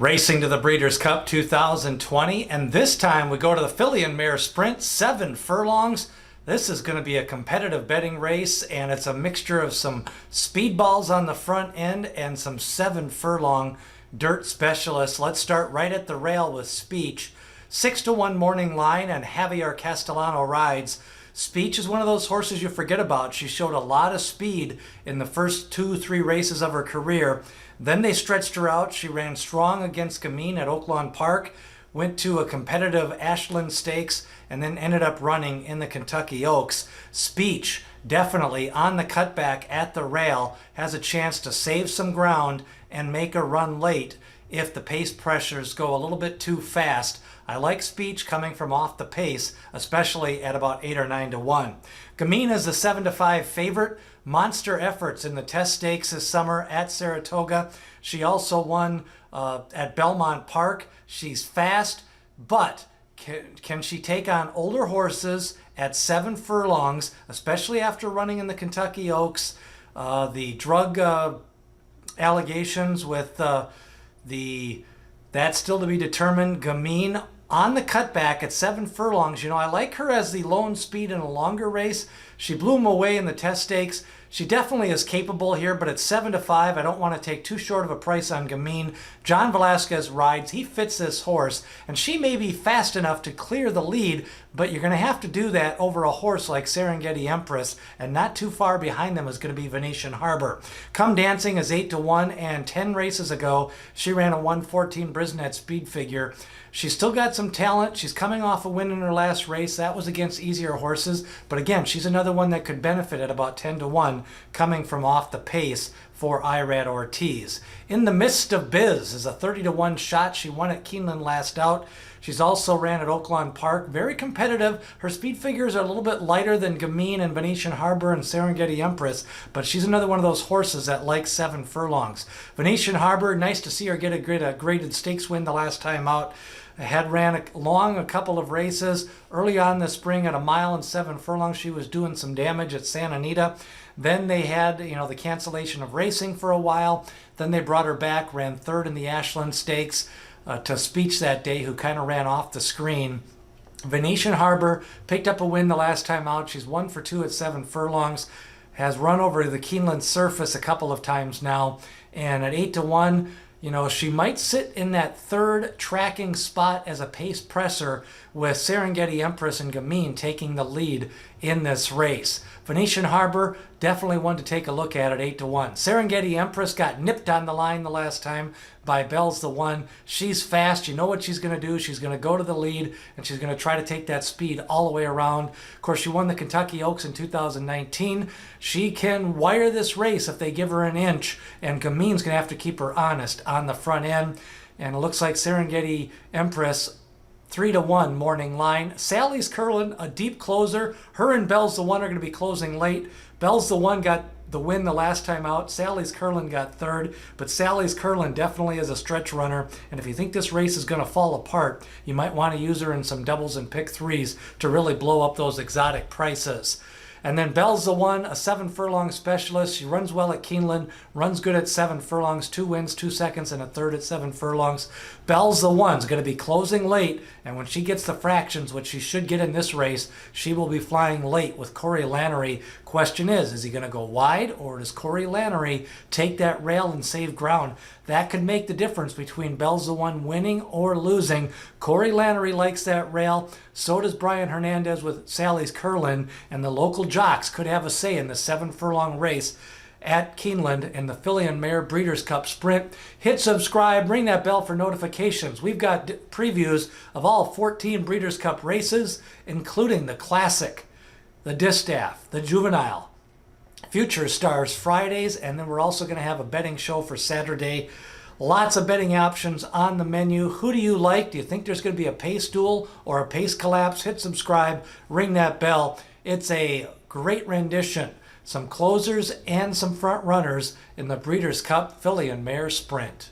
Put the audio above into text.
Racing to the Breeders' Cup 2020, and this time we go to the Filly and Mare Sprint, 7 furlongs. This is going to be a competitive betting race, and it's a mixture of some speedballs on the front end and some 7 furlong dirt specialists. Let's start right at the rail with Speech. 6-1 morning line, and Javier Castellano rides. Speech is one of those horses you forget about. She showed a lot of speed in the first 2-3 races of her career. Then they stretched her out. She ran strong against Gamine at Oaklawn Park, went to a competitive Ashland Stakes, and then ended up running in the Kentucky Oaks. Speech, definitely on the cutback at the rail, has a chance to save some ground and make a run late if the pace pressures go a little bit too fast. I like Speech coming from off the pace, especially at about 8 or 9 to 1. Gamine is the 7 to 5 favorite. Monster efforts in the test stakes this summer at Saratoga. She also won at Belmont Park. She's fast, but can she take on older horses at 7 furlongs, especially after running in the Kentucky Oaks? The drug allegations with that's still to be determined. Gamine on the cutback at 7 furlongs. You know, I like her as the lone speed in a longer race. She blew him away in the test stakes. She definitely is capable here, but at 7 to 5, I don't want to take too short of a price on Gamine. John Velasquez rides. He fits this horse, and she may be fast enough to clear the lead, but you're going to have to do that over a horse like Serengeti Empress, and not too far behind them is going to be Venetian Harbor. Come Dancing is 8 to 1, and 10 races ago, she ran a 1:14 Brisnet speed figure. She's still got some talent. She's coming off a win in her last race. That was against easier horses. But again, she's another one that could benefit at about 10 to 1 coming from off the pace for Irad Ortiz. In the Midst of Biz is a 30 to 1 shot. She won at Keeneland last out. She's also ran at Oaklawn Park. Very competitive. Her speed figures are a little bit lighter than Gamine and Venetian Harbor and Serengeti Empress, but she's another one of those horses that likes 7 furlongs. Venetian Harbor, nice to see her get a graded stakes win the last time out. Had ran a couple of races early on this spring at 1 mile and 7 furlongs. She was doing some damage at Santa Anita. Then they had, the cancellation of racing for a while. Then they brought her back, ran 3rd in the Ashland Stakes to Speech that day, who kind of ran off the screen. Venetian Harbor picked up a win the last time out. She's 1 for 2 at 7 furlongs. Has run over the Keeneland surface a couple of times now. And at 8 to 1, she might sit in that 3rd tracking spot as a pace presser, with Serengeti Empress and Gamine taking the lead in this race. Venetian Harbor, definitely one to take a look at 8 to 1. Serengeti Empress got nipped on the line the last time by Bell's the One. She's fast. You know what she's going to do. She's going to go to the lead, and she's going to try to take that speed all the way around. Of course, she won the Kentucky Oaks in 2019. She can wire this race if they give her an inch, and Gamine's going to have to keep her honest on the front end. And it looks like Serengeti Empress 3 to 1 morning line. Sally's Curlin, a deep closer. Her and Bell's the One are going to be closing late. Bell's the One got the win the last time out. Sally's Curlin got 3rd, but Sally's Curlin definitely is a stretch runner, and if you think this race is going to fall apart, you might want to use her in some doubles and pick 3s to really blow up those exotic prices. And then Bell's the One, a 7 furlong specialist. She runs well at Keeneland, runs good at 7 furlongs, 2 wins, 2 seconds, and a 3rd at 7 furlongs. Bell's the One's going to be closing late, and when she gets the fractions, which she should get in this race, she will be flying late with Corey Lanerie. Question is he going to go wide, or does Corey Lanerie take that rail and save ground? That could make the difference between Bell's the One winning or losing. Corey Lanerie likes that rail. So does Brian Hernandez with Sally's Curlin, and the local jocks could have a say in the 7 furlong race at Keeneland in the Filly and Mare Breeders' Cup Sprint. Hit subscribe, ring that bell for notifications. We've got previews of all 14 Breeders' Cup races, including the Classic, the Distaff, the Juvenile, Future Stars Fridays, and then we're also going to have a betting show for Saturday. Lots of betting options on the menu. Who do you like? Do you think there's going to be a pace duel or a pace collapse? Hit subscribe, ring that bell. It's a great rendition. Some closers and some front runners in the Breeders' Cup Filly and Mare Sprint.